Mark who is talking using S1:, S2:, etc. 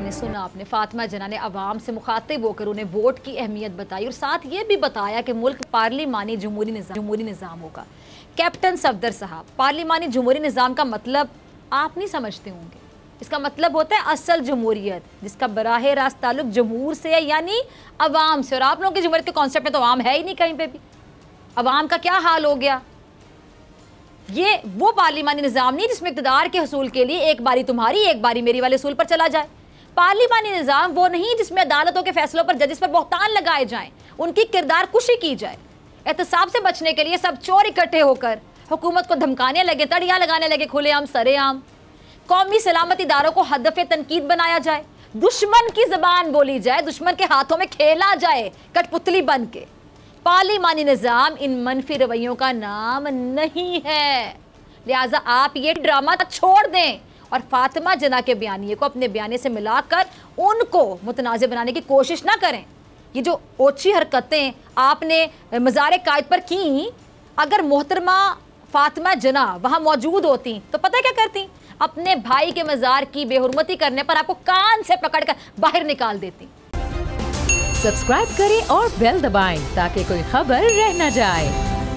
S1: आपने सुना, आपने फातिमा जना ने अवाम से मुखातिब होकर उन्हें वोट की अहमियत बताई और साथ ये भी बताया कि मुल्क पार्लिमानी जमहूरी निज़ाम होगा। कैप्टन सफदर साहब, पार्लिमानी जमहूरी निज़ाम का मतलब आप नहीं समझते होंगे। इसका मतलब होता है असल जमहूरियत, जिसका बराह रास्त ताल्लुक जमहूर से है, यानी अवाम से। और आप लोगों की जमहूरियत के कॉन्सेप्ट में तो अवाम है ही नहीं कहीं पे भी। अवाम का क्या हाल हो गया? ये वो पार्लिमानी निज़ाम नहीं जिसमें इक़्तिदार के हसूल के लिए एक बारी तुम्हारी एक बारी मेरी वाले असूल पर चला जाए। पार्लिमानी निज़ाम वो नहीं जिसमें अदालतों के फैसलों पर जजिस पर बहतान लगाए जाएं, उनकी किरदार कुशी की जाए। एहतसाब से बचने के लिए सब चोर इकट्ठे होकर हुकूमत को धमकाने लगे, तड़ियाँ लगाने लगे खुलेआम सरेआम। कौमी सलामती इदारों को हदफ तनकीद बनाया जाए, दुश्मन की ज़बान बोली जाए, दुश्मन के हाथों में खेला जाए कठपुतली बन के। पार्लिमानी निज़ाम इन मनफी रवैयों का नाम नहीं है। लिहाजा आप ये ड्रामा छोड़ दें और फातिमा जना के बयानिए को अपने बयाने से मिलाकर उनको मुतनाज़ बनाने की कोशिश ना करें। ये जो ओछी हरकतें आपने मज़ार कायद पर की, अगर मोहतरमा फातिमा जना वहाँ मौजूद होती तो पता क्या करती? अपने भाई के मज़ार की बेहुरमती करने पर आपको कान से पकड़कर बाहर निकाल देती।
S2: सब्सक्राइब करें और बेल दबाएं ताकि कोई खबर रह न जाए।